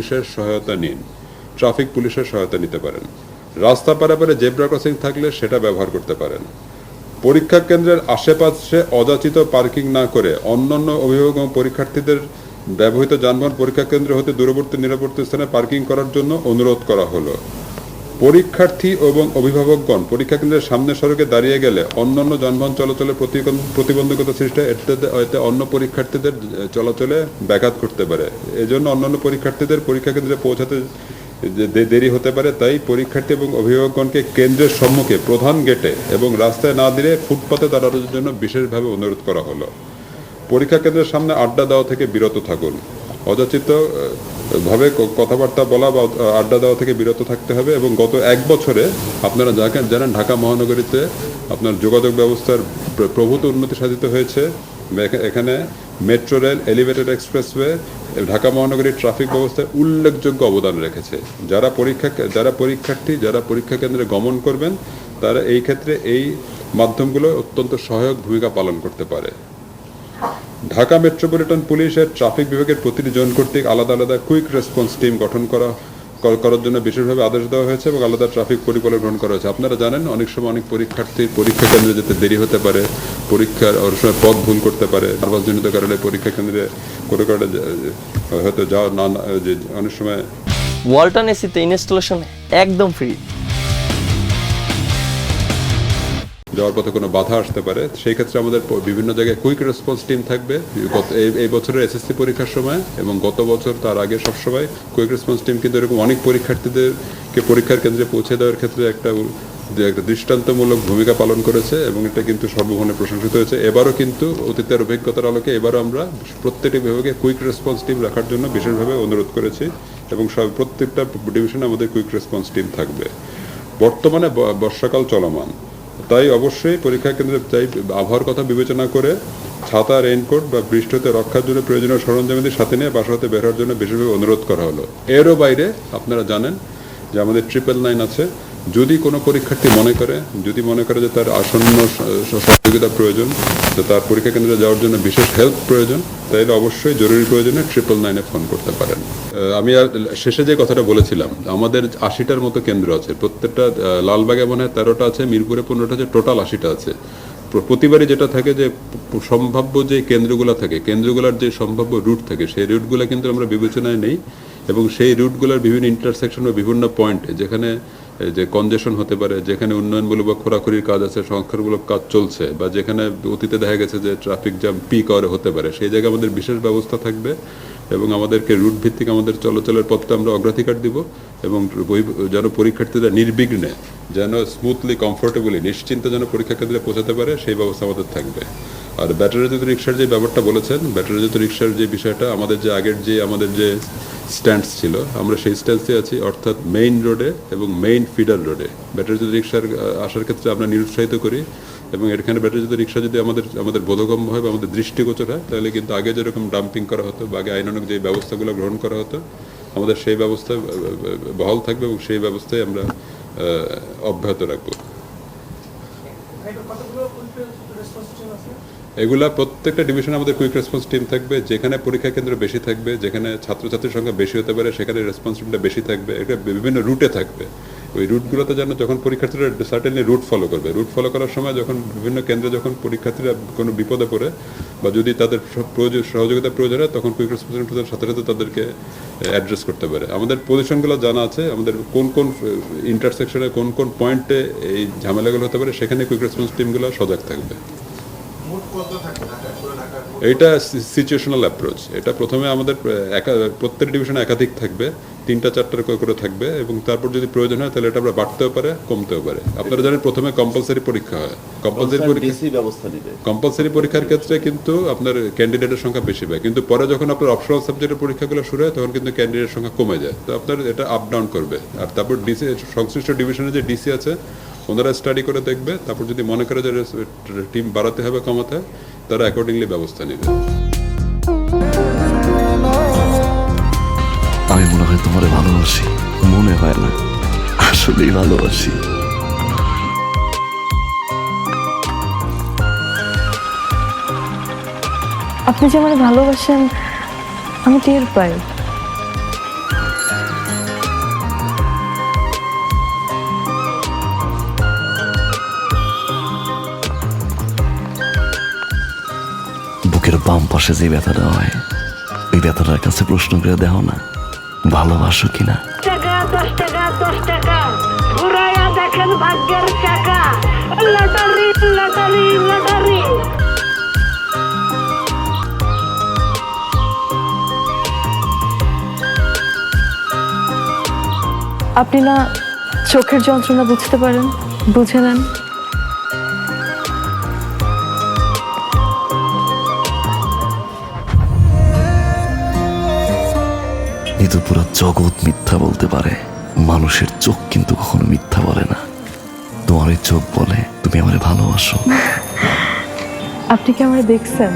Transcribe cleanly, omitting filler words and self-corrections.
পুলিশের সহায়তা নিন, ট্রাফিক পুলিশের সহায়তা নিতে পারেন। রাস্তা পারাপারে জেব্রা ক্রসিং থাকলে সেটা ব্যবহার করতে পারেন। পরীক্ষা কেন্দ্রের আশেপাশে অযাচিত পার্কিং না করে অন্যান্য অভিভাবক এবং পরীক্ষার্থীদের ব্যবহৃত যানবাহন পরীক্ষা কেন্দ্র হতে দূরবর্তী নিরাপত্তা স্থানে পার্কিং করার জন্য অনুরোধ করা হলো। পরীক্ষার্থী এবং অভিভাবকগণ পরীক্ষা কেন্দ্রের সামনে সড়কে দাঁড়িয়ে গেলে অন্যান্য যানবাহন চলাচলে প্রতিবন্ধকতা সৃষ্টি, এতে অন্য পরীক্ষার্থীদের চলাচলে ব্যাঘাত করতে পারে। এজন্য অন্যান্য পরীক্ষার্থীদের পরীক্ষা কেন্দ্রে পৌঁছাতে দেরি হতে পারে। তাই পরীক্ষার্থী এবং অভিভাবকগণকে কেন্দ্রের সম্মুখে প্রধান গেটে এবং রাস্তায় না দিয়ে ফুটপাতে দাঁড়ানোর জন্য বিশেষভাবে অনুরোধ করা হলো। পরীক্ষা কেন্দ্রের সামনে আড্ডা দেওয়া থেকে বিরত থাকুন। অযাচিত ভাবে কথাবার্তা বলা বা আড্ডা দেওয়া থেকে বিরত থাকতে হবে। এবং গত 1 বছরে আপনারা জানেন ঢাকা মহানগরীতে আপনার যোগাযোগ ব্যবস্থার প্রভূত উন্নতি সাধিত হয়েছে। এখানে metro rail, elevated expressway Dhaka মহানগরীর ট্রাফিক ব্যবস্থায় উল্লেখযোগ্য অবদান রেখেছে। যারা পরীক্ষার্থী যারা পরীক্ষা কেন্দ্রে গমন করবেন তারা এই ক্ষেত্রে এই মাধ্যমগুলো অত্যন্ত সহায়ক ভূমিকা পালন করতে পারে। ঢাকা মেট্রোপলিটন পুলিশের ট্রাফিক বিভাগের প্রতিটি জোন কর্তৃক আলাদা আলাদা কুইক রেসপন্স টিম গঠন করার জন্য বিশেষভাবে আদেশ দেওয়া হয়েছে এবং আলাদা ট্রাফিক পরিকল্পনা গ্রহণ করা হয়েছে। আপনারা জানেন অনেক সময় অনেক পরীক্ষার্থীর পরীক্ষা কেন্দ্রে যেতে দেরি হতে পারে, পরীক্ষার অনেক সময় পথ ভুল করতে পারে, আবাসজনিত কারণে পরীক্ষা কেন্দ্রে কোনো কারণে হয়তো যাওয়া না, যে অনেক সময় ওয়ালটন এসিতে ইনস্টলেশন একদম ফ্রি। যাওয়ার পথে কোনো বাধা আসতে পারে, সেই ক্ষেত্রে আমাদের বিভিন্ন জায়গায় কুইক রেসপন্স টিম থাকবে। এই বছরের এসএসসি পরীক্ষার সময় এবং গত বছর তার আগে সবসময় কুইক রেসপন্স টিম কিন্তু এরকম অনেক পরীক্ষার্থীদেরকে পরীক্ষার কেন্দ্রে পৌঁছে দেওয়ার ক্ষেত্রে একটা দৃষ্টান্তমূলক ভূমিকা পালন করেছে এবং এটা কিন্তু সর্বমনে প্রশংসিত হয়েছে। এবারও কিন্তু অতীতের অভিজ্ঞতার আলোকে এবারও আমরা প্রত্যেকটি বিভাগে কুইক রেসপন্স টিম রাখার জন্য বিশেষভাবে অনুরোধ করেছি এবং প্রত্যেকটা ডিভিশনে আমাদের কুইক রেসপন্স টিম থাকবে। বর্তমানে বর্ষাকাল চলমান, তাই অবশ্যই পরীক্ষা কেন্দ্রে আবহাওয়ার কথা বিবেচনা করে ছাতা, রেইনকোট বা বৃষ্টি হতে রক্ষার জন্য প্রয়োজনীয় সরঞ্জামাদি সাথে নিয়ে বাসা হতে বের হওয়ার জন্য বিশেষভাবে অনুরোধ করা হলো। এরও বাইরে আপনারা জানেন যে আমাদের 999 আছে। যদি কোনো পরীক্ষার্থী মনে করে যে তার আসন্ন সহযোগিতা প্রয়োজন, যে তার পরীক্ষা কেন্দ্রে যাওয়ার জন্য বিশেষ হেল্প প্রয়োজন, তাইলে অবশ্যই জরুরি প্রয়োজনে 999-এ ফোন করতে পারেন। আমি শেষে যে কথাটা বলেছিলাম, আমাদের 80টার মতো কেন্দ্র আছে। প্রত্যেকটা লালবাগে মনে হয় 13টা আছে, মিরপুরে 15টা আছে, টোটাল 80টা আছে। প্রতিবারই যেটা থাকে যে সম্ভাব্য যে কেন্দ্রগুলো থাকে, কেন্দ্রগুলোর যে সম্ভাব্য রুট থাকে, সেই রুটগুলো কিন্তু আমরা বিবেচনায় নেই এবং সেই রুটগুলোর বিভিন্ন ইন্টারসেকশন বা বিভিন্ন পয়েন্টে যেখানে যে কনজেশন হতে পারে, যেখানে উন্নয়নমূলক বা খোরাখুরির কাজ আছে, সংস্কারমূলক কাজ চলছে, বা যেখানে অতীতে দেখা গেছে যে ট্রাফিক জ্যাম পিক আওয়ারে হতে পারে, সেই জায়গায় আমাদের বিশেষ ব্যবস্থা থাকবে এবং আমাদেরকে রুট ভিত্তিক আমাদের চলাচলের পথটা আমরা অগ্রাধিকার দিব এবং যেন পরীক্ষার্থীরা নির্বিঘ্নে, যেন স্মুথলি, কমফোর্টেবলি, নিশ্চিন্তে যেন পরীক্ষা কেন্দ্রে পৌঁছাতে পারে, সেই ব্যবস্থা আমাদের থাকবে। আর ব্যাটারিজাত রিক্সার যে ব্যাপারটা বলেছেন, ব্যাটারিজাত রিক্সার যে বিষয়টা, আমাদের যে স্ট্যান্ডস ছিল, আমরা সেই স্ট্যান্ডসে আছি, অর্থাৎ মেইন রোডে এবং মেইন ফিডার রোডে ব্যাটারিজাত রিক্সার আসার ক্ষেত্রে আমরা নিরুৎসাহিত করি এবং এখানে ব্যাটারিজাত রিক্সা যদি আমাদের বোধগম্য হয় বা আমাদের দৃষ্টিগোচর হয়, তাহলে কিন্তু আগে যেরকম ডাম্পিং করা হতো বা আগে আইনানুগ যে ব্যবস্থাগুলো গ্রহণ করা হতো, আমাদের সেই ব্যবস্থা বহাল থাকবে এবং সেই ব্যবস্থায় আমরা অব্যাহত রাখবো। এগুলা প্রত্যেকটা ডিভিশনে আমাদের কুইক রেসপন্স টিম থাকবে। যেখানে পরীক্ষা কেন্দ্র বেশি থাকবে, যেখানে ছাত্রছাত্রীর সংখ্যা বেশি হতে পারে, সেখানে রেসপন্স টিমটা বেশি থাকবে। এটা বিভিন্ন রুটে থাকবে। ওই রুটগুলোতে যেন যখন পরীক্ষার্থীরা সার্টেনলি রুট ফলো করবে, রুট ফলো করার সময় যখন বিভিন্ন কেন্দ্রে যখন পরীক্ষার্থীরা কোনো বিপদে পড়ে বা যদি তাদের সহযোগিতা প্রয়োজন হয়, তখন কুইক রেসপন্স টিমের সাথে সাথে তাদেরকে অ্যাড্রেস করতে পারে। আমাদের পজিশনগুলো জানা আছে, আমাদের কোন কোন ইন্টারসেকশনে কোন কোন পয়েন্টে এই ঝামেলাগুলো হতে পারে, সেখানে কুইক রেসপন্স টিমগুলো সজাগ থাকবে। এটা সিচুয়েশনাল অ্যাপ্রোচ। এটা প্রথমে আমাদের প্রত্যেক ডিভিশনে একাধিক থাকবে, 3-4টা করে থাকবে এবং তারপর যদি প্রয়োজন হয় তাহলে এটা আমরা বাড়তেও পারে, কমতেও পারে। আপনারা জানেন প্রথমে কম্পালসারি পরীক্ষা হয়। কম্পালসারি পরীক্ষার ক্ষেত্রে কিন্তু আপনার ক্যান্ডিডেটের সংখ্যা বেশি পায়, কিন্তু পরে যখন আপনার অপশনাল সাবজেক্টের পরীক্ষাগুলো শুরু হয় তখন কিন্তু ক্যান্ডিডেটের সংখ্যা কমে যায়। তো আপনার এটা আপ ডাউন করবে। আর তারপর ডিসি, সংশ্লিষ্ট ডিভিশনে যে ডিসি আছে, ওনারা স্টাডি করে দেখবে, তারপর যদি মনে করে যে টিম বাড়াতে হবে, কমাতে, তারা অ্যাকর্ডিংলি ব্যবস্থা নেবে। আমি মনে হয় তোমারে ভালোবাসি, মনে হয় না, আসলেই ভালোবাসি। আপনি যে আমাকে ভালোবাসেন আমি টের পাই। বাম পাশে যে ব্যথাটা হয় ওই ব্যথাটার কাছে প্রশ্ন করে দেখো না ভালোবাসো কিনা। টাকা 10 টাকা 10 টাকা ঘুরাইয়া দেখেন ভাগ্যের চাকা লটারি লটারি লটারি। আপনি না চোখের যন্ত্রণা বুঝতে পারেন, বুঝে নেন। কিন্তু পুরো জগৎ মিথ্যা বলতে পারে, মানুষের চোখ কিন্তু কখনো মিথ্যা বলে না। তোমার ওই চোখ বলে তুমি আমারে ভালোবাসো। আপনি কি আমায় দেখছেন?